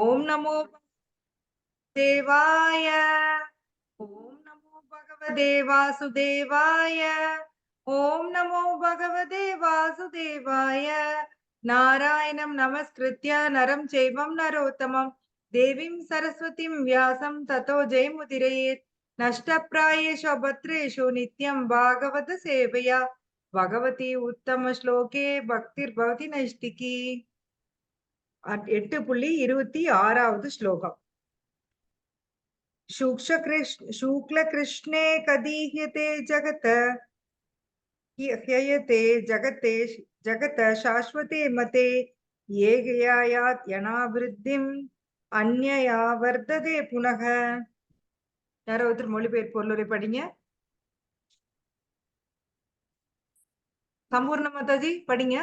ஓம் நமோ தேவாய. ஓம் நமோ பகவதே வாசுதேவாய. ஓம் நமோ பகவதே வாசுதேவாய. நாராயணம் நமஸ்கிருத்ய நரம் செய்வம் நரோத்தமம் தேவீம் சரஸ்வதிம் வியாசம் ததோ ஜெயமுதிரேத். நஷ்டப்பிராயேஷு பத்ரேஷு நித்யம் பாகவத சேவையா பகவதி உத்தம ஸ்லோகே பக்திர் பவதி நைஷ்டிகி. 8.26வது ஸ்லோகம். शुक्लकृष्णे कदीह्यते जगत ह्ययते जगते जगत शाश्वते मते ये गयायात् यनावृद्धिम् अन्यया वर्धते पुनः. யாரோ ஒருத்தர் மொழிபெயர்ப்பு பொருளுரை படிங்க. சம்பூர்ண மாதாஜி படிங்க.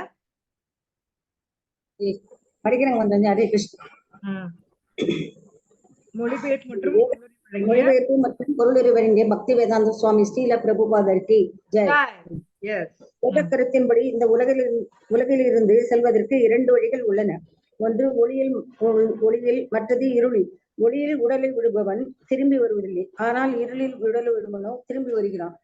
படிக்கிறேன் கொஞ்சம். ஹரே கிருஷ்ணா. மொழிபெயர்ப்பு மற்றும் பொருளுரை வழங்கிய பக்தி வேதாந்த சுவாமி ஸ்ரீல பிரபுபாதருக்கு ஜெய். கருத்தின்படி இந்த உலகிலிருந்து செல்வதற்கு 2 வழிகள் உள்ளன. ஒன்று ஒளியில், மற்றது இருளில். ஒளியில் உடலை விடுபவன் திரும்பி வருவதில்லை, ஆனால் இருளில் உடலை விடுபவனோ திரும்பி வருகிறான்.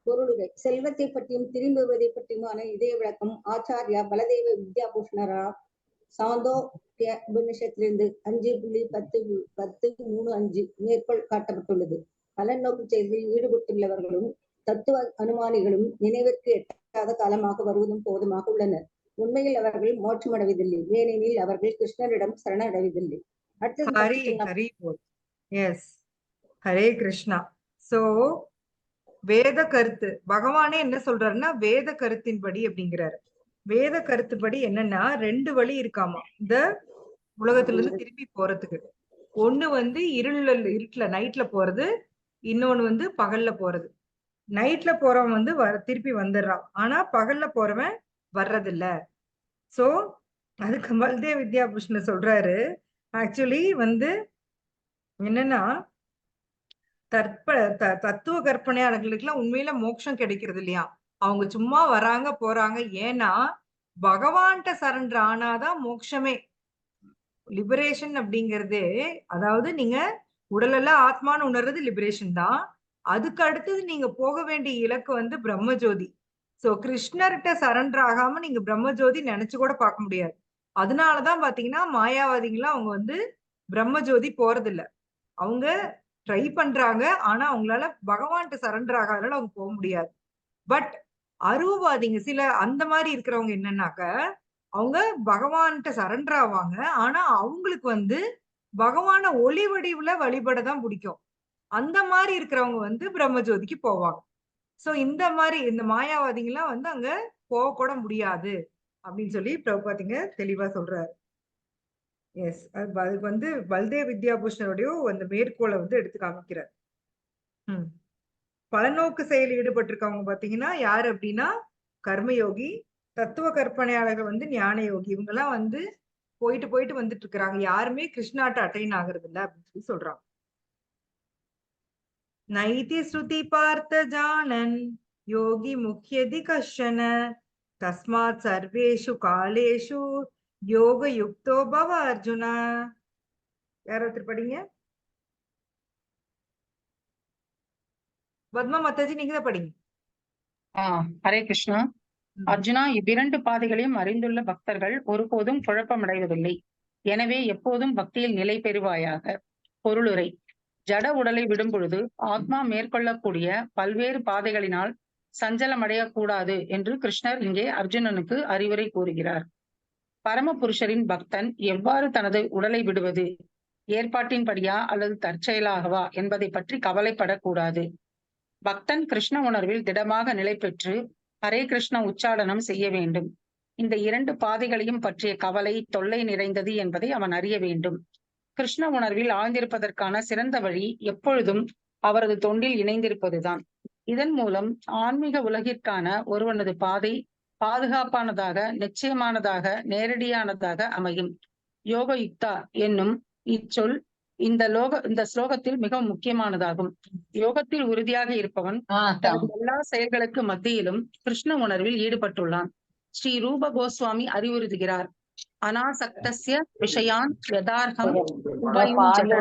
பொருளுரை. செல்வத்தை பற்றியும் திரும்புவதை பற்றியுமான இதய விளக்கம் ஆச்சாரியா பலதேவ வித்யாபூஷணரா சாந்தோ உபநிஷத்திலிருந்து 5.10.3.5 மேற்கோள் காட்டப்பட்டுள்ளது. பலன் நோக்கு செயல்களில் ஈடுபட்டுள்ளவர்களும் தத்துவ அனுமானிகளும் நினைவிற்கு எட்டாத காலமாக வருவதும் போதுமாக உள்ளனர். உண்மையில் அவர்கள் மோட்சமடைவதில்லை, ஏனெனில் அவர்கள் கிருஷ்ணரிடம் சரணடைவதில்லை. ஹரே கிருஷ்ணா. சோ வேத கருத்து பகவானே என்ன சொல்றாருன்னா வேத கருத்தின்படி அப்படிங்கிறாரு. வேத கருத்துப்படி என்னன்னா 2 வழி இருக்காமா இந்த உலகத்துல இருந்து திரும்பி போறதுக்கு. ஒண்ணு இருட்டுல நைட்ல போறது, இன்னொன்னு பகல்ல போறது. நைட்ல போறவன் திருப்பி வந்துடுறான், ஆனா பகல்ல போறவன் வர்றதில்ல. சோ அதுக்கு பல்தேவ் வித்யாபூஷணர் சொல்றாரு, ஆக்சுவலி என்னன்னா தத்துவ கற்பனையாளர்களுக்கு எல்லாம் உண்மையில மோட்சம் கிடைக்கிறது இல்லையா. அவங்க சும்மா வராங்க போறாங்க. ஏன்னா பகவான்கிட்ட சரண்டர் ஆனாதான் மோட்சமே. லிபரேஷன் அப்படிங்கிறது, அதாவது நீங்க உடலெல்லாம் ஆத்மான்னு உணர்றது லிபரேஷன் தான். அதுக்கு அடுத்தது நீங்க போக வேண்டிய இலக்கு பிரம்மஜோதி. சோ கிருஷ்ணர்கிட்ட சரண்டர் ஆகாம நீங்க பிரம்மஜோதி நினைச்சு கூட பார்க்க முடியாது. அதனாலதான் பாத்தீங்கன்னா மாயாவாதிகள்லாம் அவங்க பிரம்மஜோதி போறது இல்ல. அவங்க ட்ரை பண்றாங்க, ஆனா அவங்களால பகவான்கிட்ட சரண்டர் ஆகாதனால அவங்க போக முடியாது. பட் அருவவாதிங்க சில அந்த மாதிரி இருக்கிறவங்க என்னன்னாக்க, அவங்க பகவான்கிட்ட சரண்டர் ஆவாங்க, ஆனா அவங்களுக்கு பகவான ஒளி வடிவுல வழிபடதான் பிடிக்கும். அந்த மாதிரி இருக்கிறவங்க பிரம்மஜோதிக்கு போவாங்க. சோ இந்த மாதிரி இந்த மாயாவாதிகள்லாம் அங்க போக கூட முடியாது அப்படின்னு சொல்லி பிரபுபாதிங்க தெளிவா சொல்றாரு. எஸ், அதுக்கு பல்தேவ் வித்யாபூஷணருடைய அந்த மேற்கோளை எடுத்து காமிக்கிறார். பலநோக்கு செயல் ஈடுபட்டிருக்கவங்க பாத்தீங்கன்னா யாரு அப்படின்னா கர்மயோகி, தத்துவ கற்பனையாளர்கள் ஞான யோகி. இவங்க எல்லாம் போயிட்டு போயிட்டு வந்துட்டு இருக்கிறாங்க. யாருமே கிருஷ்ணாட்ட அட்டைன் ஆகுறது இல்ல அப்படின்னு சொல்லி சொல்றாங்க. நைதி ஸ்ருதி பார்த்த ஜானன் யோகி முக்கியதி கஷன தஸ்மாத் சர்வேஷு காலேஷு யோக யுக்தோ பவ அர்ஜுனா. யாராவது படிங்க. பத்மா மாதாஜி நீங்க தான் படிங்க. ஹரே கிருஷ்ணா. அர்ஜுனா, இவ்விரண்டு பாதைகளையும் அறிந்துள்ள பக்தர்கள் ஒருபோதும் குழப்பமடைவதில்லை. எனவே எப்போதும் பக்தியில் நிலை பெறுவாயாக. பொருளுரை. ஜட உடலை விடும் பொழுது ஆத்மா மேற்கொள்ளக்கூடிய பல்வேறு பாதைகளினால் சஞ்சலமடையக்கூடாது என்று கிருஷ்ணர் இங்கே அர்ஜுனனுக்கு அறிவுரை கூறுகிறார். பரமபுருஷரின் பக்தன் எவ்வாறு தனது உடலை விடுவது, ஏற்பாட்டின்படியா அல்லது தற்செயலாகவா என்பதை பற்றி கவலைப்படக்கூடாது. பக்தன் கிருஷ்ண உணர்வில் திடமாக நிலை பெற்று ஹரே கிருஷ்ண உச்சாடனம் செய்ய வேண்டும். இந்த 2 பாதைகளையும் பற்றிய கவலை தொல்லை நிறைந்தது என்பதை அவன் அறிய வேண்டும். கிருஷ்ண உணர்வில் ஆழ்ந்திருப்பதற்கான சிறந்த வழி எப்பொழுதும் அவரது தொண்டில் இணைந்திருப்பதுதான். இதன் மூலம் ஆன்மீக உலகிற்கான ஒருவனது பாதை பாதுகாப்பானதாக, நிச்சயமானதாக, நேரடியானதாக அமையும். யோக யுக்தா என்னும் இச்சொல் இந்த ஸ்லோகத்தில் மிகவும் முக்கியமானதாகும். யோகத்தில் உறுதியாக இருப்பவன் தனது எல்லா செயல்களுக்கு மத்தியிலும் கிருஷ்ண உணர்வில் ஈடுபட்டுள்ளான். ஸ்ரீ ரூப கோஸ்வாமி அறிவுறுத்துகிறார், அனாசக்தஸ்ய விஷயான் யதார்த்தம் உபயுஞ்சத.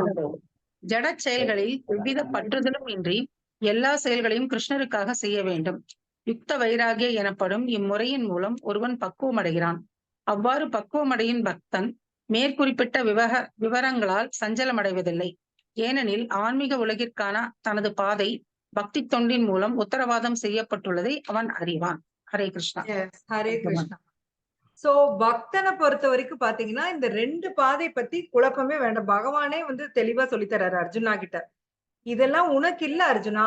ஜட செயல்களில் எவ்வித பற்றுதலும் இன்றி எல்லா செயல்களையும் கிருஷ்ணருக்காக செய்ய வேண்டும். யுக்த வைராகிய எனப்படும் இம்முறையின் மூலம் ஒருவன் பக்குவம் அடைகிறான். அவ்வாறு பக்குவமடையும் பக்தன் மேற்குறிப்பிட்ட விவரங்களால் சஞ்சலமடைவதில்லை. ஏனெனில் ஆன்மீக உலகிற்கான தனது பாதை பக்தி தொண்டின் மூலம் உத்தரவாதம் செய்யப்பட்டுள்ளதை அவன் அறிவான். ஹரே கிருஷ்ணா. ஹரே கிருஷ்ணா. சோ பக்தனை பொறுத்த வரைக்கும் பாத்தீங்கன்னா இந்த 2 பாதை பத்தி குழப்பமே வேண்டாம். பகவானே வந்து தெளிவா சொல்லித்தராரு அர்ஜுனா கிட்ட. இதெல்லாம் உனக்கு இல்ல அர்ஜுனா,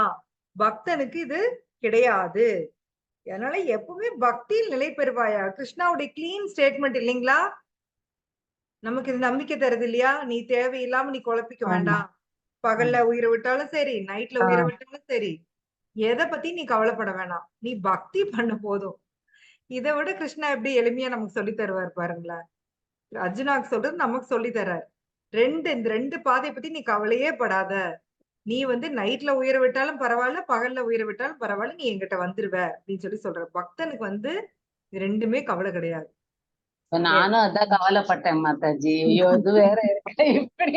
பக்தனுக்கு இது கிடையாது. அதனால எப்பவுமே பக்தியில் நிலை பெறுவாயா. கிருஷ்ணாவுடைய கிளீன் ஸ்டேட்மெண்ட் இல்லைங்களா? நமக்கு இது நம்பிக்கை தருது இல்லையா? நீ தேவையில்லாம நீ குழப்பிக்க வேண்டாம். பகல்ல உயிரை விட்டாலும் சரி, நைட்ல உயிரை விட்டாலும் சரி, எதை பத்தி நீ கவலைப்பட வேணாம். நீ பக்தி பண்ண போதும். இதை விட கிருஷ்ணா எப்படி எளிமையா நமக்கு சொல்லி தருவார் பாருங்களேன். அர்ஜுனாக்கு சொல்றது நமக்கு சொல்லி தர்றார். இந்த 2 பாதை பத்தி நீ கவலையே படாத. நீ வந்து நைட்ல உயிரை விட்டாலும் பரவாயில்ல, பகல்ல உயிரை விட்டாலும் பரவாயில்ல, நீ என்கிட்ட வந்துருவ அப்படின்னு சொல்ற. பக்தனுக்கு வந்து இது 2மே கவலை கிடையாது. நானும் அதான் கவலைப்பட்டேன் மாதாஜி. ஐயோ இது வேற இருக்கு, இப்படி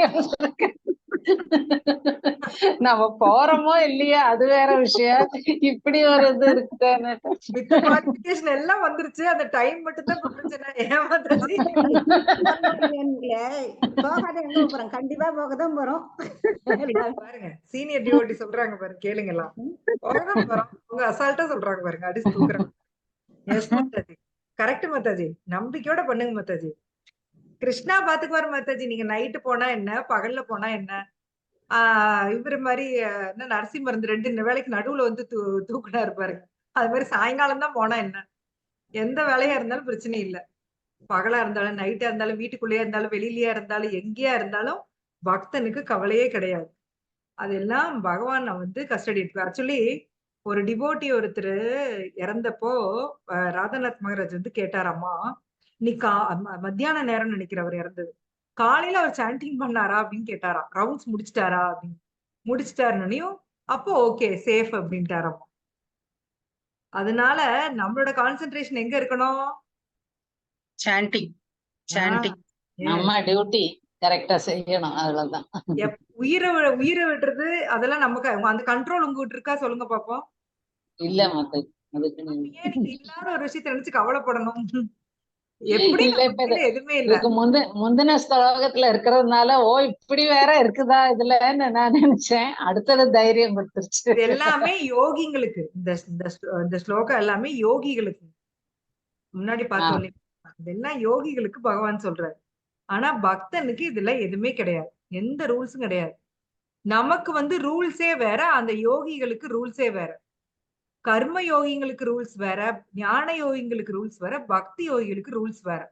நம்ம போறோமோ இல்லையா அது வேற விஷயம், இப்படி ஒரு இது இருக்குதானே. வித் குவாலிஃபிகேஷன் எல்லாம் வந்துருச்சு, அந்த டைம் மட்டும் தான் பிரச்சனை. ஏமாத்தாச்சு. போகாத எங்க போறோம், கண்டிப்பா போகதான் போறோம். பாருங்க சீனியர் டிவோட்டி சொல்றாங்க பாருங்க, கேளுங்கலாம். போகதான் போறோம். அவங்க அசால்ட்டா சொல்றாங்க பாருங்க, அடிச்சு தூக்குறாங்க. Yes Mataji, correct Mataji. நம்பிக்கையோட பண்ணுங்க மாதாஜி. கிருஷ்ணா பாத்துக்குவாரு மாதாஜி. நீங்க நைட்டு போனா என்ன, பகல்ல போனா என்ன. இவரு மாதிரி என்ன நரசிம்மர் 2 வேலைக்கு நடுவுல வந்து தூக்குனாரு பாருங்க. அது மாதிரி சாயங்காலம் தான் போனா என்ன, எந்த வேலையா இருந்தாலும் பிரச்சனை இல்ல. பகலா இருந்தாலும் நைட்டா இருந்தாலும் வீட்டுக்குள்ளேயே இருந்தாலும் வெளியிலயா இருந்தாலும் எங்கேயா இருந்தாலும் பக்தனுக்கு கவலையே கிடையாது. அதெல்லாம் பகவான் வந்து கஸ்டடி இருக்கு. ஆக்சுவலி ஒரு டிவோட்டி ஒருத்தர் இறந்தப்போ ராதாநாத் மகாராஜ் வந்து கேட்டாராமா, நீ மத்தியான நேரம் நினைக்கிற அவர் இறந்தது, காலையில அவர் சாண்டிங் பண்ணாரா அப்படின்னு கேட்டாரா. ரவுண்ட்ஸ் முடிச்சிட்டாரா அப்படின்னு. முடிச்சிட்டாருன்னும் அப்போ ஓகே சேஃப் அப்படின்ட்டாராமா. அதனால நம்மளோட கான்சென்ட்ரேஷன் எங்க இருக்கணும்? Sanding sanding. நம்ம டியூட்டி கரெக்டா செய்யணும், அவ்வளவுதான். உயிரை விடுறது அதெல்லாம் நமக்கு அந்த கண்ட்ரோல் உங்ககிட்ட இருக்கா சொல்லுங்க பாப்போம். இல்ல மாதாஜி, அதுக்கு ஏன் நீங்க இல்லாத ஒரு விஷயத்தை நினைச்சு கவலைப்படணும்? எப்படி இல்ல, இப்ப எதுவுமே இல்ல. இதுக்கு முந்தின ஸ்லோகத்துல இருக்கிறதுனால ஓ இப்படி வேற இருக்குதா இதுலன்னு நான் நினைச்சேன். அடுத்தது தைரியம் கொடுத்துருச்சு. இது எல்லாமே யோகிங்களுக்கு, இந்த ஸ்லோகம் எல்லாமே யோகிகளுக்கு. முன்னாடி பார்த்தோம், இதெல்லாம் யோகிகளுக்கு பகவான் சொல்றாரு. ஆனா பக்தனுக்கு இதுல எதுவுமே கிடையாது, எந்த ரூல்ஸும் கிடையாது. நமக்கு வந்து ரூல்ஸே வேற, அந்த யோகிகளுக்கு ரூல்ஸே வேற. கர்ம யோகிங்களுக்கு ரூல்ஸ் வேற, ஞான யோகிங்களுக்கு ரூல்ஸ் வேற, பக்தி யோகிகளுக்கு ரூல்ஸ் வேற.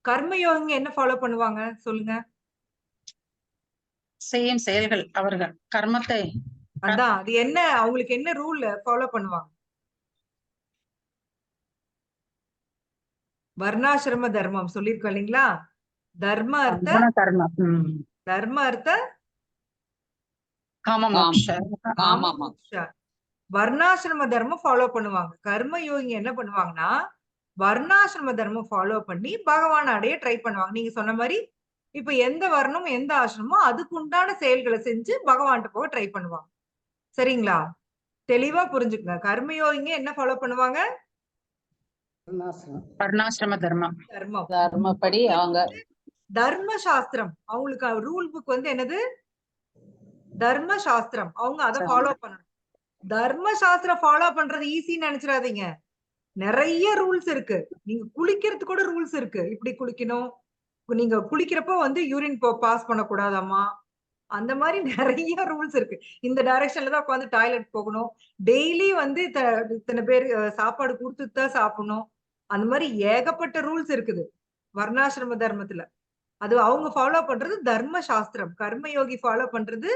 கர்ம யோகிங்க என்ன ஃபாலோ பண்ணுவாங்க சொல்லுங்க? செய்யும் செயல்கள், அவர்கள் கர்மத்தை, அதான் அது என்ன, அவங்களுக்கு என்ன ரூல் ஃபாலோ பண்ணுவாங்க? வர்ணாசிரம தர்மம் சொல்லிருக்கோம் இல்லைங்களா? தர்ம அர்த்த தர்ம அர்த்த காம மோட்ச. காம மோட்ச. வர்ணாசிரம தர்மம் ஃபாலோ பண்ணுவாங்க. கர்ம யோகிங்க என்ன பண்ணுவாங்கன்னா வர்ணாசிரம தர்மம் ஃபாலோ பண்ணி பகவான் அடைய ட்ரை பண்ணுவாங்க. நீங்க சொன்ன மாதிரி இப்ப எந்த வர்ணம் எந்த ஆசிரமோ அதுக்கு உண்டான செயல்களை செஞ்சு பகவான்கிட்ட போக ட்ரை பண்ணுவாங்க. சரிங்களா? தெளிவா புரிஞ்சுக்கங்க. கர்மயோகிங்க என்ன ஃபாலோ பண்ணுவாங்க? வர்ணாசிரம தர்மம். தர்மப்படி அவங்க தர்ம சாஸ்திரம், அவங்களுக்கு ரூல் புக் வந்து என்னது? தர்ம சாஸ்திரம். அவங்க அதை ஃபாலோ பண்ணணும். தர்ம சாஸ்திரம் ஃபாலோ பண்றது ஈஸின்னு நினைச்சிடாதீங்க. நிறைய ரூல்ஸ் இருக்கு. நீங்க குளிக்கிறதுக்கு கூட ரூல்ஸ் இருக்கு. இப்படி குளிக்கணும், நீங்க குளிக்கிறப்போ வந்து யூரின் பாஸ் பண்ணக்கூடாதாமா, அந்த மாதிரி நிறைய ரூல்ஸ் இருக்கு. இந்த டைரக்ஷன்ல தான் உட்காந்து டாய்லெட் போகணும், டெய்லி வந்து இத்தனை பேர் சாப்பாடு கொடுத்துட்டு தான் சாப்பிடணும். அந்த மாதிரி ஏகப்பட்ட ரூல்ஸ் இருக்குது வர்ணாசிரம தர்மத்துல. அது அவங்க ஃபாலோ பண்றது தர்ம சாஸ்திரம். கர்ம யோகி ஃபாலோ பண்றது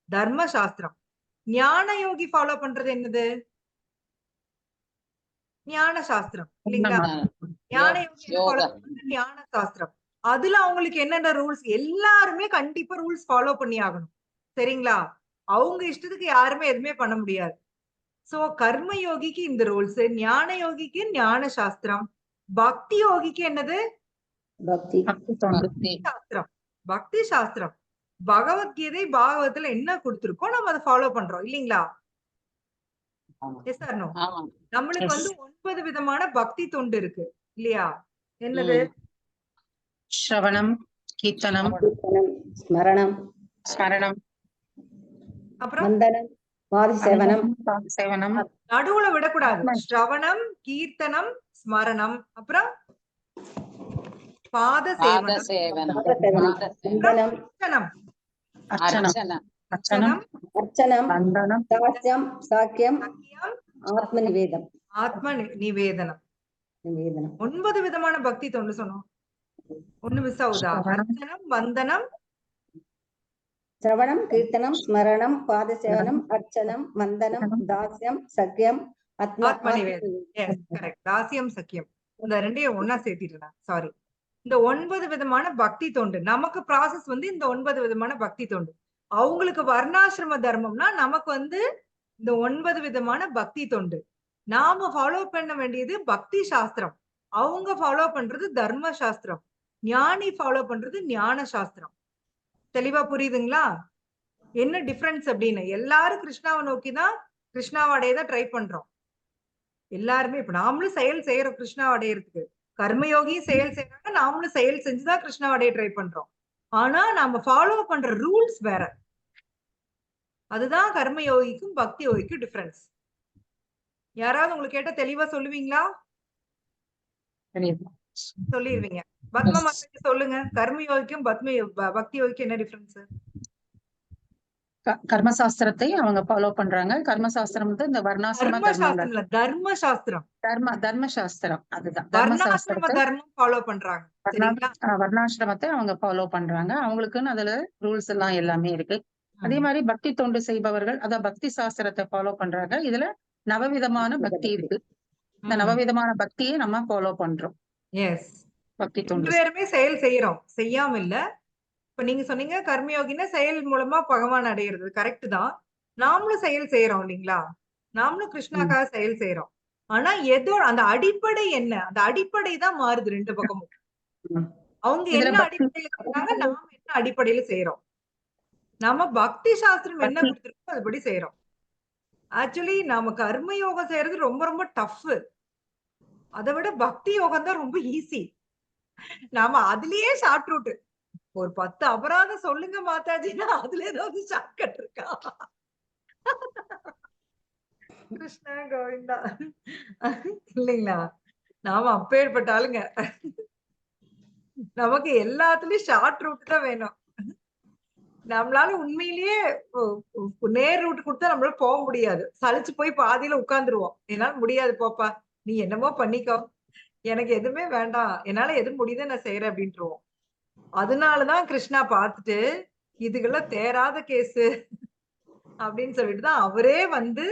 தர்ம சாஸ்திரம். ஞான யோகி ஃபாலோ பண்றது என்னது? ஞான சாஸ்திரம் இல்லைங்களா? ஞான யோகி ஃபாலோ பண்றது ஞான சாஸ்திரம். அதுல அவங்களுக்கு என்னென்ன ரூல்ஸ், எல்லாருமே கண்டிப்பா ரூல்ஸ் ஃபாலோ பண்ணி ஆகணும். சரிங்களா? அவங்க இஷ்டத்துக்கு யாருமே எதுவுமே பண்ண முடியாது. சோ கர்ம யோகிக்கு இந்த ரூல்ஸ், ஞான யோகிக்கு ஞான சாஸ்திரம், பக்தி யோகிக்கு என்னது? பக்தி பக்தி தொண்டு. பக்தி. சாஸ்திரம், பக்தி சாஸ்திரம். பகவத்கீதை பாகவத்துல என்ன கொடுத்திருக்கோ நம்ம அதை ஃபாலோ பண்றோம் இல்லீங்களா? ஆமா. Yes or no? ஆமா. நம்மளுக்கு Yes. வந்து 9 விதமான பக்தி தொண்டு இருக்கு இல்லையா? என்னது? ஸ்ரவணம், கீர்த்தனம், கீர்த்தனம், ஸ்மரணம், ஸ்மரணம், அப்புறம் வந்தனம், பாதி சேவனம், சேவனம், நடுவுல விடக்கூடாது. ஆத்ம. ஸ்ரவணம், கீர்த்தனம், ஸ்மரணம், அப்புறம் பாத பாத சேவனம், சேவனம். பாத சேவனம், பாத சேவனம். வந்தனம், அர்ச்சனம், அர்ச்சனம், அர்ச்சனை. அர்ச்சனம், அர்ச்சனம், வந்தனம், தாஸ்யம், சாக்கியம், சக்கியம், ஆத்ம நிவேதம், ஆத்ம நிவேதனம். நிவேதனம். 9 விதமான பக்தி தொண்டு சொன்னோம். ஒண்ணு மிஸ் ஆகுதா? ஸ்ரவணம். அர்ச்சனம், வந்தனம், சிரவணம், கீர்த்தனம், ஸ்மரணம், பாத சேவனம், அர்ச்சனம், வந்தனம், தாஸ்யம், சக்கியம், ஆத்ம நிவேதனம். Yes correct. தாசியம், சக்கியம். இந்த ரெண்டையும் ஒண்ணா சேர்த்திட்டேன். சாரி. இந்த 9 விதமான பக்தி தொண்டு நமக்கு ப்ராசஸ் வந்து இந்த 9 விதமான பக்தி தொண்டு. அவங்களுக்கு வர்ணாசிரம தர்மம்னா நமக்கு வந்து இந்த 9 விதமான பக்தி தொண்டு. நாம ஃபாலோ பண்ண வேண்டியது பக்தி சாஸ்திரம். அவங்க ஃபாலோ பண்றது தர்ம சாஸ்திரம். ஞானி ஃபாலோ பண்றது ஞான சாஸ்திரம். தெளிவா புரியுதுங்களா? என்ன டிஃபரன்ஸ் அப்படின்னு? எல்லாரும் கிருஷ்ணாவை நோக்கிதான் கிருஷ்ணாவை அடையதான் ட்ரை பண்றோம். எல்லாருமே இப்ப நாமளும் செயல் செய்யறோம் கிருஷ்ணாவை அடையறதுக்கு. கர்மயோகியும் செயல் செய்யறாங்க, நாமளும் செயல் செஞ்சுதான் கிருஷ்ணாவை அடைய ட்ரை பண்றோம். ஆனா நாம ஃபாலோ பண்ற ரூல்ஸ் வேற. அதுதான் கர்மயோகிக்கும் பக்தி யோகிக்கும் டிஃபரன்ஸ். யாராவது உங்களுக்கு கேட்ட தெளிவா சொல்லுவீங்களா? தெரியுது. சொல்லிருவீங்க. பத்ம மாதாஜி சொல்லுங்க, கர்மயோகிக்கும் பக்தி யோகிக்கும் என்ன டிஃபரன்ஸ்? கர்மசாஸ்திரத்தை அவங்க ஃபாலோ பண்றாங்க. கர்மசாஸ்திரம் வந்து இந்த வர்ணாசிரம தர்ம தர்மங்கள். சாஸ்திரம் இல்ல, தர்ம சாஸ்திரம். தர்மசாஸ்திரம் அதுதான். வர்ணாசிரம தர்மசாஸ்திரத்தை தர்மம் ஃபாலோ பண்றாங்க. சரிங்களா? வர்ணாசிரமத்தை அவங்க ஃபாலோ பண்றாங்க. அவங்களுக்குன்னு அதுல ரூல்ஸ் எல்லாம் எல்லாமே இருக்கு. அதே மாதிரி பக்தி தொண்டு செய்பவர்கள் அதான் பக்தி சாஸ்திரத்தை ஃபாலோ பண்றாங்க. இதுல நவவிதமான பக்தி இருக்கு. இந்த நவவிதமான பக்தியை நம்ம ஃபாலோ பண்றோம். எஸ். பக்தி ரெண்டு தொண்டு பேருமே செயல் செய்யறோம், செய்யாம இல்ல. இப்ப நீங்க சொன்னீங்க கர்மயோகினா செயல் மூலமா பகவான் அடையிறது. கரெக்ட் தான். நாமளும் செயல் செய்யறோம் இல்லைங்களா? நாமளும் கிருஷ்ணாக்காக செயல் செய்யறோம். ஆனா ஏதோ அந்த அடிப்படை என்ன? அந்த அடிப்படை தான் மாறுது ரெண்டு பக்கமும். ம். அவங்க இதுல என்ன பக்தி அடிப்படையில செய்யறாங்க, நாம என்ன அடிப்படையில செய்யறோம். நம்ம பக்தி சாஸ்திரம் என்ன பக்தி. கொடுத்திருக்கோ அதுபடி செய்யறோம். ஆக்சுவலி நாம கர்ம யோகம் செய்யறது ரொம்ப ரொம்ப டஃப். அதை விட பக்தி யோகம் தான் ரொம்ப ஈஸி. நாம அதுலயே ஷார்ட் ரூட். ஒரு 10 அபராதம் சொல்லுங்க மாதாஜினா அதுல ஏதாவது ஷார்ட்கட் இருக்கா? கிருஷ்ணா கோவிந்தா இல்லைங்களா? நாம அப்பேற்பட்ட ஆளுங்க. நமக்கு எல்லாத்துலயும் ஷார்ட் ரூட் தான் வேணும். நம்மளால உண்மையிலேயே நேர் ரூட் கொடுத்தா நம்மளால போக முடியாது. சலிச்சு போய் பாதியில உட்கார்ந்துருவோம். என்னால முடியாது போப்பா, நீ என்னமோ பண்ணிக்கோ, எனக்கு எதுவுமே வேண்டாம், என்னால எது முடியுதோ நான் செய்யறேன் அப்படின்ட்டுருவோம். அதனாலதான் கிருஷ்ணா பார்த்துட்டு இதுக்கெல்லாம் தேராத கேஸ் அப்படின்னு சொல்லிட்டு தான் அவரே வந்து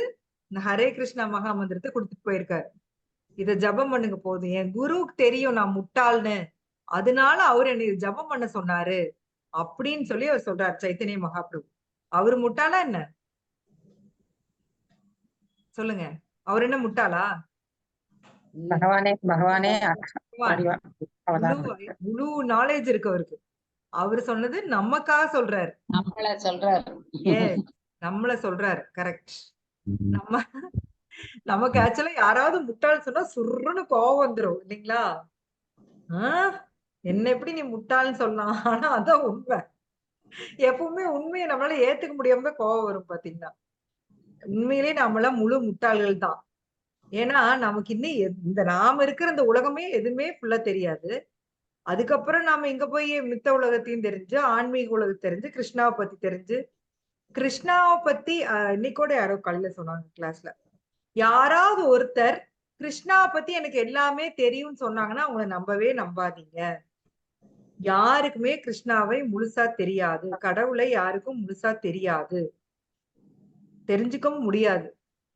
இந்த ஹரே கிருஷ்ணா மகா மந்திரத்தை கொடுத்துட்டு போயிருக்காரு. இத ஜபம் பண்ணுங்க போதும், என் குருவுக்கு தெரியும் நான் முட்டாள்னு, அதனால அவர் என்னை ஜபம் பண்ண சொன்னாரு அப்படின்னு சொல்லி அவர் சொல்றார் சைத்தன்ய மகாபிரபு. அவரு முட்டாளா என்ன சொல்லுங்க? அவர் என்ன முட்டாளா? பகவானே பகவானே முழு நாலேஜ் இருக்கு அவருக்கு. அவரு சொன்னது நமக்காக சொல்றாரு. நம்மள சொல்றாரு. நம்மள சொல்றாரு. கரெக்ட். நமக்கு ஆக்சுவலா யாராவது முட்டாள் சொன்னா சுருன்னு கோவம் வந்துரும் இல்லைங்களா? என்ன எப்படி நீ முட்டாள்னு சொல்லலாம்? ஆனா அதான் உண்மை. எப்பவுமே உண்மையை நம்மளால ஏத்துக்க முடியாம கோவம் வரும் பாத்தீங்கன்னா. உண்மையிலே நம்மளாம் முழு முட்டாள்கள் தான். ஏன்னா நமக்கு இன்னும் இந்த நாம இருக்கிற இந்த உலகமே எதுவுமே ஃபுல்லா தெரியாது. அதுக்கப்புறம் நாம இங்க போய் மித்த உலகத்தையும் தெரிஞ்சு, ஆன்மீக உலகத்தை தெரிஞ்சு, கிருஷ்ணாவை பத்தி தெரிஞ்சு, கிருஷ்ணாவை பத்தி இன்னைக்கூட யாரோ கல்ல சொன்னாங்க கிளாஸ்ல, யாராவது ஒருத்தர் கிருஷ்ணாவை பத்தி எனக்கு எல்லாமே தெரியும்னு சொன்னாங்கன்னா அவங்கள நம்பவே நம்பாதீங்க. யாருக்குமே கிருஷ்ணாவை முழுசா தெரியாது. கடவுளை யாருக்கும் முழுசா தெரியாது, தெரிஞ்சுக்கவும் முடியாது.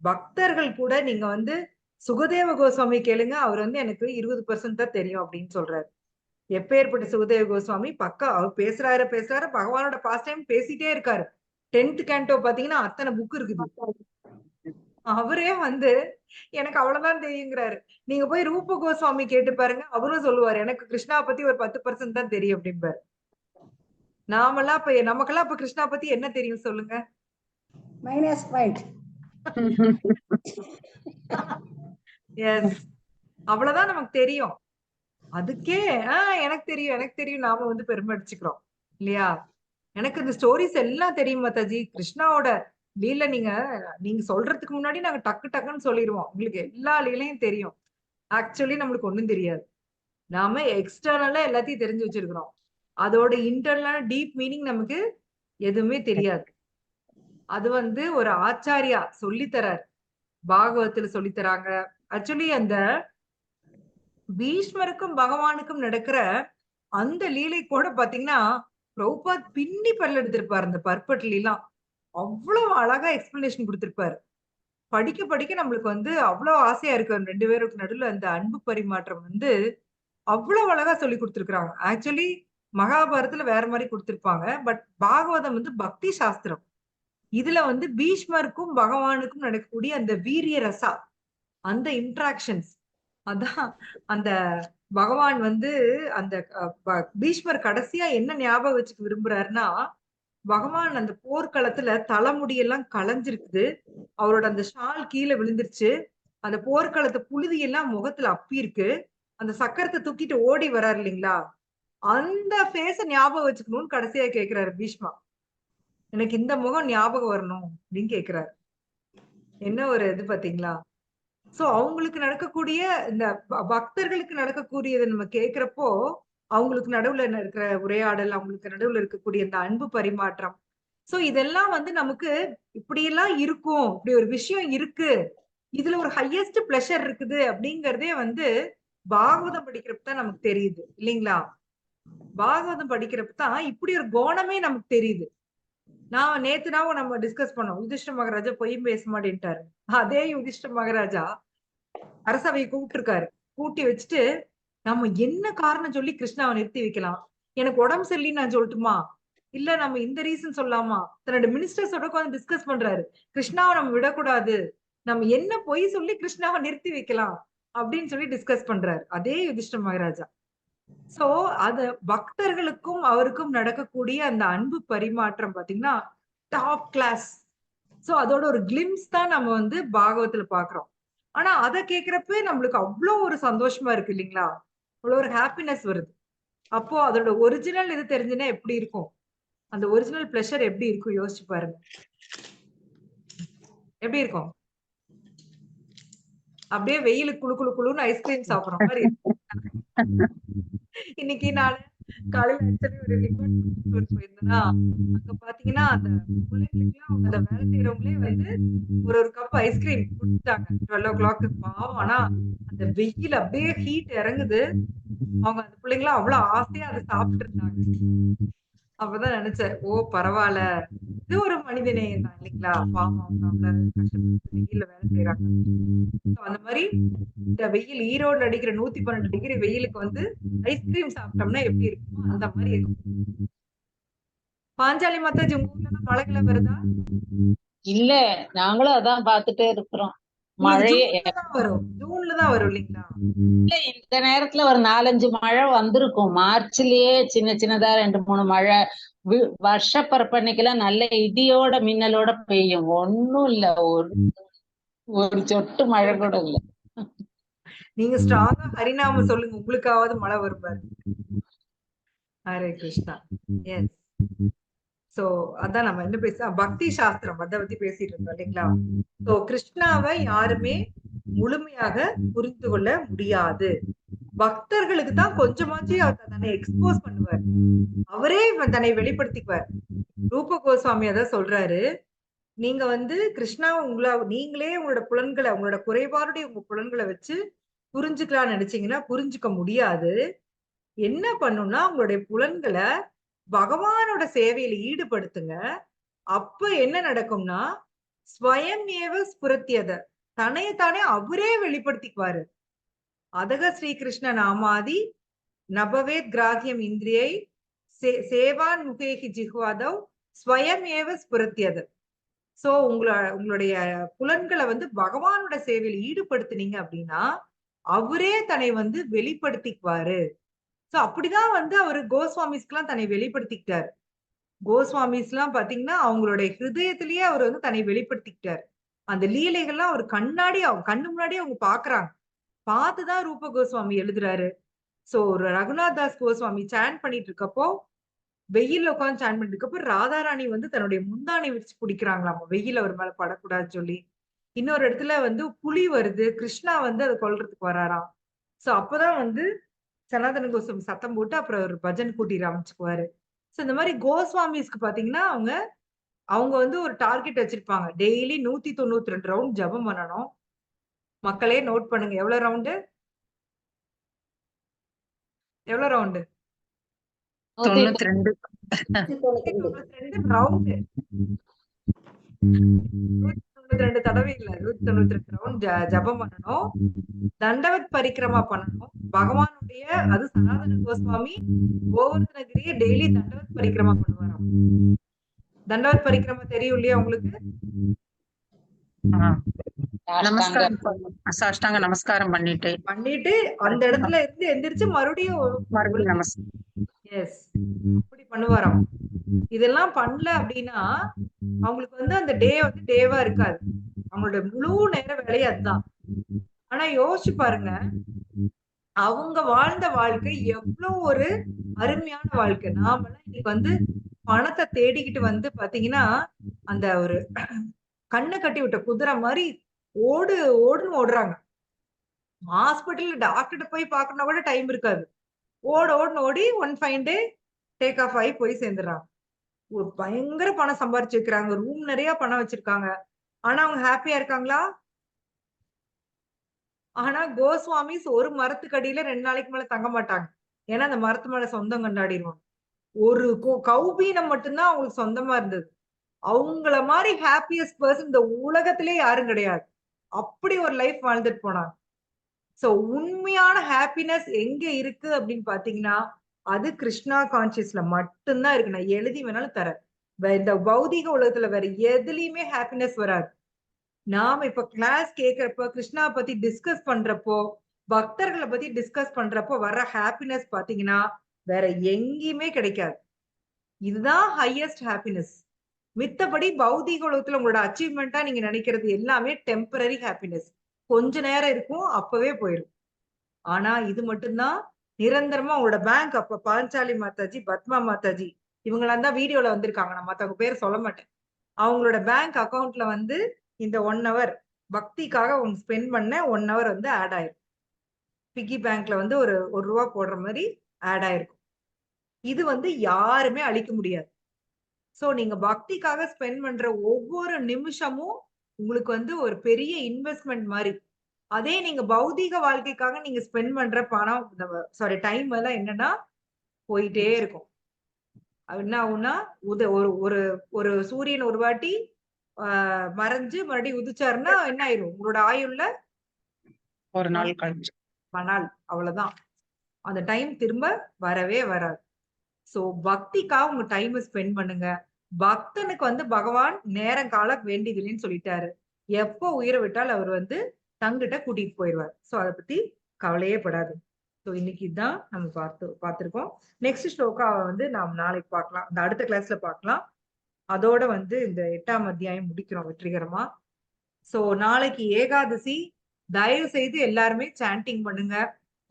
பக்தர்கள் கூட நீங்க வந்து சுகதேவ கோஸ்வாமி கேளுங்க, அவர் வந்து எனக்கு 20% தான் தெரியும் அப்படின்னு சொல்றாரு. எப்பேற்பட்ட சுகதேவ கோஸ்வாமி பக்கா அவர் பேசுறாரு பகவானோட பாஸ்ட் டைம் பேசிட்டே இருக்காரு. 10th கேண்டோ பாத்தீங்கன்னா அத்தனை புக் இருக்குது. அவரே வந்து எனக்கு அவ்வளவுதான் தெரியுங்கிறாரு. நீங்க போய் ரூப கோஸ்வாமி கேட்டு பாருங்க. அவரும் சொல்லுவாரு, எனக்கு கிருஷ்ணா பத்தி ஒரு 10% தான் தெரியும் அப்படிம்பாரு. நமக்கெல்லாம் இப்ப கிருஷ்ணா பத்தி என்ன தெரியும் சொல்லுங்க? Minus point. எஸ். அவ்வளவுதான் நமக்கு தெரியும். அதுக்கே எனக்கு தெரியும், எனக்கு தெரியும் நாம வந்து பெருமை அடிச்சுக்கிறோம். இல்லையா? எனக்கு இந்த ஸ்டோரிஸ் எல்லாம் தெரியும் மாதாஜி. கிருஷ்ணாவோட லீல நீங்க சொல்றதுக்கு முன்னாடி நாங்க டக்கு டக்குன்னு சொல்லிடுவோம். உங்களுக்கு எல்லா லீலையும் தெரியும். ஆக்சுவலி நம்மளுக்கு ஒண்ணும் தெரியாது. நாம எக்ஸ்டர்னலா எல்லாத்தையும் தெரிஞ்சு வச்சிருக்கிறோம். அதோட இன்டர்னலான டீப் மீனிங் நமக்கு எதுவுமே தெரியாது. அது வந்து ஒரு ஆச்சாரியா சொல்லித்தரார். பாகவத்துல சொல்லித்தராங்க. ஆக்சுவலி அந்த பீஷ்மருக்கும் பகவானுக்கும் நடக்கிற அந்த லீலை கூட பாத்தீங்கன்னா பிரபுபாத் பின்னி பல்ல எடுத்திருப்பாரு. அந்த பர்பட்லாம் அவ்வளவு அழகா எக்ஸ்பிளனேஷன் கொடுத்திருப்பாரு. படிக்க படிக்க நம்மளுக்கு வந்து அவ்வளவு ஆசையா இருக்கு. 2 பேருக்கு நடுவுல அந்த அன்பு பரிமாற்றம் வந்து அவ்வளவு அழகா சொல்லி கொடுத்திருக்காங்க. ஆக்சுவலி மகாபாரதத்துல வேற மாதிரி கொடுத்திருப்பாங்க. பட் பாகவதம் வந்து பக்தி சாஸ்திரம். இதுல வந்து பீஷ்மருக்கும் பகவானுக்கும் நடக்கக்கூடிய அந்த வீரிய ரசா, அந்த இன்ட்ராக்ஷன்ஸ், அதான் அந்த பகவான் வந்து அந்த பீஷ்மர் கடைசியா என்ன ஞாபகம் வச்சுக்க விரும்புறாருன்னா, பகவான் அந்த போர்க்களத்துல தலைமுடியெல்லாம் களைஞ்சிருக்குது. அவரோட அந்த ஷால் கீழே விழுந்துருச்சு. அந்த போர்க்களத்து புழுதி எல்லாம் முகத்துல அப்பி இருக்கு. அந்த சக்கரத்தை தூக்கிட்டு ஓடி வர்றாரு இல்லைங்களா? அந்த ஃபேஸ ஞாபகம் வச்சுக்கணும்னு கடைசியா கேக்குறாரு பீஷ்மா. எனக்கு இந்த முகம் ஞாபகம் வரணும் அப்படின்னு கேக்குறாரு. என்ன ஒரு இது பாத்தீங்களா? சோ அவங்களுக்கு நடக்கக்கூடிய இந்த பக்தர்களுக்கு நடக்கக்கூடியதை நம்ம கேக்குறப்போ, அவங்களுக்கு நடுவுல இருக்கிற உரையாடல், அவங்களுக்கு நடுவுல இருக்கக்கூடிய இந்த அன்பு பரிமாற்றம். சோ இதெல்லாம் வந்து நமக்கு இப்படியெல்லாம் இருக்கும். இப்படி ஒரு விஷயம் இருக்கு. இதுல ஒரு ஹையஸ்ட் பிளஷர் இருக்குது அப்படிங்கறதே வந்து பாகவதம் படிக்கிறப்ப தான் நமக்கு தெரியுது. இல்லைங்களா? பாகவதம் படிக்கிறப்ப தான் இப்படி ஒரு கோணமே நமக்கு தெரியுது. நேத்துனாவும் நம்ம டிஸ்கஸ் பண்ணோம். யுதிஷ்ட மகாராஜா பொய் பேச மாட்டேன்ட்டாரு. அதே யுதிஷ்ட மகாராஜா அரசவையை கூப்பிட்டிருக்காரு. கூட்டி வச்சுட்டு நம்ம என்ன காரணம் சொல்லி கிருஷ்ணாவை நிறுத்தி வைக்கலாம்? எனக்கு உடம்பு சரியில்லைன்னு நான் சொல்லட்டுமா? இல்ல நம்ம இந்த ரீசன் சொல்லாமா? தன்னோட மினிஸ்டர்ஸோட உட்கார்ந்து டிஸ்கஸ் பண்றாரு. கிருஷ்ணாவை நம்ம விடக்கூடாது. நம்ம என்ன பொய் சொல்லி கிருஷ்ணாவை நிறுத்தி வைக்கலாம் அப்படின்னு சொல்லி டிஸ்கஸ் பண்றாரு. அதே யுதிஷ்ட மகாராஜா. சோ அது பக்தர்களுக்கும் அவருக்கும் நடக்கக்கூடிய அந்த அன்பு பரிமாற்றம் பாத்தீங்கன்னா டாப் கிளாஸ். சோ அதோட ஒரு கிளிம்ஸ் தான் நம்ம வந்து பாகவத்துல பாக்குறோம். ஆனா அத கேக்குறப்ப நம்மளுக்கு அவ்வளவு ஒரு சந்தோஷமா இருக்கு இல்லைங்களா? அவ்வளவு ஒரு ஹாப்பினஸ் வருது. அப்போ அதோட ஒரிஜினல் இது தெரிஞ்சுன்னா எப்படி இருக்கும்? அந்த ஒரிஜினல் பிளஷர் எப்படி இருக்கும் யோசிச்சு பாருங்க. எப்படி இருக்கும்? அப்படியே வெயிலுக்கு குளு குளு குளுன்னு ஐஸ்கிரீம் சாப்பிடுற மாதிரி இருக்கும். இன்னைக்கு நான் காலையில ஆக்சுவலி ஒரு டிபார்ட்மெண்ட் போயிருந்தேன்னா, அங்க பாத்தீங்கன்னா அந்த பிள்ளைங்களுக்குலாம் அவங்க அந்த வேலை செய்யறவங்களே வந்து ஒரு கப் ஐஸ்கிரீம் குடுத்துட்டாங்க 12 o'clock. பாவம். ஆனா அந்த வெயில் அப்படியே ஹீட் இறங்குது. அவங்க அந்த பிள்ளைங்களாம் அவ்வளவு ஆசையா அதை சாப்பிட்டு இருந்தாங்க. அப்பதான் நினைச்சேன், ஓ பரவாயில்ல, இது ஒரு மனிதநேயம் தான் இல்லைங்களா? பாவம் அவங்க அவ்வளவு கஷ்டப்பட்டு வெயில்ல வேலை செய்யறாங்க. அந்த மாதிரி இந்த வெயில் ஈரோடுல அடிக்கிற 112 டிகிரி வெயிலுக்கு வந்து ஐஸ்கிரீம் சாப்பிட்டோம்னா எப்படி இருக்குமோ அந்த மாதிரி இருக்கும். பாஞ்சாலி மாதாஜி உங்க ஊர்ல எல்லாம் மழைகளை வருதா? இல்ல, நாங்களும் அதான் பாத்துட்டே இருக்கிறோம். மழையே ஜூன்ல தான் வரும் இல்லைங்களா? இல்ல, இந்த நேரத்துல ஒரு 4-5 மழை வந்திருக்கும். மார்ச்லயே சின்ன சின்னதா 2-3 மழை. வருஷப்பரப்பன்னைக்கெல்லாம் நல்ல இடியோட மின்னலோட பெய்யும். ஒண்ணும் இல்ல, ஒரு சொட்டு மழை கூட இல்ல. நீங்க ஸ்ட்ராங்கா ஹரிநாம சொல்லுங்க, உங்களுக்காவது மழை வரும் பாரு. ஹரே கிருஷ்ணா. எஸ். சோ அதான் நம்ம என்ன பக்தி சாஸ்திரம் அதை பத்தி பேசிட்டு இருக்கோம் இல்லைங்களா? சோ கிருஷ்ணாவை யாருமே முழுமையாக புரிந்து கொள்ள முடியாது. பக்தர்களுக்கு தான் கொஞ்சமாச்சு அவர் தன்னை எக்ஸ்போஸ் பண்ணுவார். அவரே தன்னை வெளிப்படுத்திக்குவார். ரூப கோஸ்வாமி அதான் சொல்றாரு. நீங்க வந்து கிருஷ்ணா நீங்களே உங்களோட புலன்களை, உங்களோட குறைபாடுடைய உங்க புலன்களை வச்சு புரிஞ்சுக்கலாம்னு நினைச்சீங்கன்னா புரிஞ்சுக்க முடியாது. என்ன பண்ணும்னா உங்களுடைய புலன்களை பகவானோட சேவையில ஈடுபடுத்துங்க. அப்ப என்ன நடக்கும்னா ஸ்வயம் ஏவ ஸ்புரத்தியத, தன்னைத்தானே அவரே வெளிப்படுத்திக்குவாரு. அதக ஸ்ரீகிருஷ்ண நாமாதி நபவேத் கிராகியம் இந்திரியை சேவான் முகேகி ஜிஹ்வாதவ் ஸ்வயம் ஏவ ஸ்புரத்தியத. சோ உங்களுடைய புலன்களை வந்து பகவானோட சேவையில் ஈடுபடுத்தினீங்க அப்படின்னா அவரே தன்னை வந்து வெளிப்படுத்திக்குவாரு. சோ அப்படிதான் வந்து அவரு கோஸ்வாமிஸ்க்கெல்லாம் தன்னை வெளிப்படுத்திக்கிட்டாரு. கோஸ்வாமிஸ்லாம் பாத்தீங்கன்னா அவங்களுடைய ஹிருதயத்திலேயே அவர் வந்து தன்னை வெளிப்படுத்திக்கிட்டாரு. அந்த லீலைகள்லாம் அவர் அவங்க கண்ணு முன்னாடியே அவங்க பாக்குறாங்க. பார்த்துதான் ரூப கோஸ்வாமி எழுதுறாரு. சோ ஒரு ரகுநாத் தாஸ் கோஸ்வாமி சாண்ட் பண்ணிட்டு இருக்கப்போ வெயில்ல உட்கார்ந்து சாண்ட் பண்ணிட்டு இருக்கப்போ ராதாராணி வந்து தன்னுடைய முந்தானை விரிச்சு பிடிக்கிறாங்களாமா. வெயில் அவர் மேல படக்கூடாதுன்னு சொல்லி. இன்னொரு இடத்துல வந்து புலி வருது. கிருஷ்ணா வந்து அதை கொல்றதுக்கு வராராம். சோ அப்பதான் வந்து சனாதன கோஸ்வாமி சத்தம் போட்டு அப்புறம் ஒரு பஜன் கூட்டிட்டு அமைச்சுக்குவாரு. சோ இந்த மாதிரி கோஸ்வாமிஸ்க்கு பாத்தீங்கன்னா அவங்க வந்து ஒரு டார்கெட் வச்சிருப்பாங்க. டெய்லி 192 ரவுண்ட் ஜபம் பண்ணணும். மக்களே நோட் பண்ணுங்க. எவ்வளவு ரவுண்டு? எவ்வளவு ரவுண்டு? 92 192 ரவுண்டு. 192 தடவை இல்ல. 192 ரவுண்ட் ஜபம் பண்ணணும். தண்டவத் பரிக்கிரமா பண்ணணும். பகவானுடைய அது சனாதன கோஸ்வாமி கோவர்தனகிரியை டெய்லி தண்டவத் பரிக்கிரமா பண்ணுவாராம். தண்டவத் பரிக்கிரமா தெரியும் இல்லையா உங்களுக்கு? சாஷ்டாங்க நமஸ்காரம் பண்ணிட்டு அந்த இடத்துல இருந்து எந்திரிச்சு மறுபடியும் எஸ் அப்படி பண்ணுவாராம். இதெல்லாம் பண்ணல அப்படின்னா அவங்களுக்கு வந்து அந்த டே வந்து டேவா இருக்காது. அவங்களோட முழு நேர வேலையே அதுதான். ஆனா யோசிச்சு பாருங்க, அவங்க வாழ்ந்த வாழ்க்கை எவ்வளவு ஒரு அருமையான வாழ்க்கை. நாமெல்லாம் இன்னைக்கு வந்து பணத்தை தேடிக்கிட்டு வந்து பாத்தீங்கன்னா அந்த ஒரு கண்ணை கட்டி விட்ட குதிரை மாதிரி ஓடுன்னு ஓடுறாங்க. ஹாஸ்பிட்டல் டாக்டர்கிட்ட போய் பார்க்கணும்னா கூட டைம் இருக்காது. ஓடுன்னு ஓடி one fine day take off ஆகி போய் சேர்ந்துடுறாங்க. ஒரு பயங்கர பணம் சம்பாரிச்சு வைக்கிறாங்க. ரூம் நிறைய பணம் வச்சிருக்காங்க. ஆனா அவங்க ஹாப்பியா இருக்காங்களா? ஆனா கோஸ்வாமிஸ் ஒரு மரத்துக்கு அடியில 2 நாளைக்கு மேல தங்க மாட்டாங்க. ஏன்னா அந்த மரத்து மேல சொந்தம் கொண்டாடிடுவாங்க. ஒரு கௌபீனம் மட்டும்தான் அவங்களுக்கு சொந்தமா இருந்தது. அவங்கள மாதிரி ஹாப்பியஸ்ட் பர்சன் இந்த உலகத்திலே யாரும் கிடையாது. அப்படி ஒரு லைஃப் வாழ்ந்துட்டு போனாங்க. சோ உண்மையான ஹாப்பினஸ் எங்க இருக்கு அப்படின்னு பாத்தீங்கன்னா அது கிருஷ்ணா கான்சியஸ்ல மட்டும்தான் இருக்கு. நான் எழுதி வேணாலும் தரேன். இந்த பௌதிக உலகத்துல வேற எதுலயுமே ஹாப்பினஸ் வராது. நாம இப்ப கிளாஸ் கேட்கிறப்போ கிருஷ்ணா பத்தி டிஸ்கஸ் பண்றப்போ பக்தர்களை பத்தி டிஸ்கஸ் பண்றப்போ வர்ற ஹாப்பினஸ் பாத்தீங்கன்னா வேற எங்கேயுமே கிடைக்காது. இதுதான் ஹையஸ்ட் ஹாப்பினஸ். மித்தபடி பௌதிக உலகத்துல உங்களோட அச்சீவ்மெண்டா நீங்க நினைக்கிறது எல்லாமே டெம்பரரி ஹாப்பினஸ். கொஞ்ச நேரம் இருக்கும், அப்பவே போயிடும். ஆனா இது மட்டும்தான் நிரந்தரமா உங்களோட பேங்க். அப்ப பாஞ்சாலி மாதாஜி, பத்மா மாதாஜி இவங்களாம் தான் வீடியோல வந்திருக்காங்க. நான் மத்தவங்க பேர் சொல்ல மாட்டேன். அவங்களோட பேங்க் அக்கவுண்ட்ல வந்து இந்த 1 hour பக்திக்காக அவங்க ஸ்பெண்ட் பண்ண 1 hour வந்து ஆட் ஆயிருக்கும். பிக்கி பேங்க்ல வந்து ஒரு ரூபா போடுற மாதிரி ஆட் ஆயிருக்கும். இது வந்து யாருமே அழிக்க முடியாது. சோ நீங்க பக்திக்காக ஸ்பெண்ட் பண்ற ஒவ்வொரு நிமிஷமும் உங்களுக்கு வந்து ஒரு பெரிய இன்வெஸ்ட்மெண்ட் மாதிரி. அதே நீங்க பௌதீக வாழ்க்கைக்காக நீங்க ஸ்பெண்ட் பண்ற பணம் டைம் எல்லாம் என்னன்னா போயிட்டே இருக்கும். என்ன ஆகும்னா ஒரு ஒரு சூரியன் ஒரு வாட்டி மறைஞ்சு மறுபடியும் உதிச்சாருன்னா என்ன ஆயிரும்? உங்களோட ஆயுள்ல ஒரு நாள் கழிச்சு மணால் அவ்வளவுதான். அந்த டைம் திரும்ப வரவே வராது. சோ பக்திக்காக உங்க டைம் ஸ்பெண்ட் பண்ணுங்க. பக்தனுக்கு வந்து பகவான் நேரம் கால வேண்டியதில்லைன்னு சொல்லிட்டாரு. எப்போ உயிரை விட்டால் அவர் வந்து தங்கிட்ட கூட்டிட்டு போயிடுவார். சோ அதை பத்தி கவலையே படாது. சோ இன்னைக்கு தான் நம்ம பார்த்திருக்கோம். நெக்ஸ்ட் ஸ்லோகாவை வந்து நாம் நாளைக்கு பார்க்கலாம். இந்த அடுத்த கிளாஸ்ல பார்க்கலாம். அதோட வந்து இந்த 8ஆம் அத்தியாயம் முடிக்கிறோம் வெற்றிகரமா. சோ நாளைக்கு ஏகாதசி. தயவு செய்து எல்லாருமே சாண்டிங் பண்ணுங்க.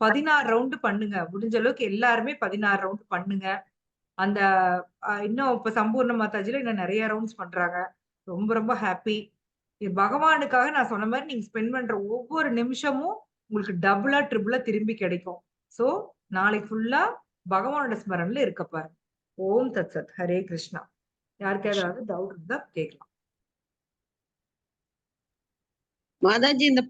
16 ரவுண்டு பண்ணுங்க. முடிஞ்ச அளவுக்கு எல்லாருமே 16 ரவுண்டு பண்ணுங்க. அந்த இன்னும் இப்ப சம்பூர்ண மாதாஜில இன்னும் நிறைய ரவுண்ட்ஸ் பண்றாங்க. ரொம்ப ரொம்ப ஹாப்பி. பகவானுக்காக நான் சொன்ன மாதிரி நீங்க ஸ்பெண்ட் பண்ற ஒவ்வொரு நிமிஷமும் உங்களுக்கு டபுளா ட்ரிபிளா திரும்பி கிடைக்கும். சோ நாளைக்கு ஃபுல்லா பகவானோட ஸ்மரன்ல இருக்க பாருங்க. ஓம் தத் சத். ஹரே கிருஷ்ணா. யாருக்கு ஏதாவது டவுட் இருந்தா கேட்கலாம். மாதாஜி இந்த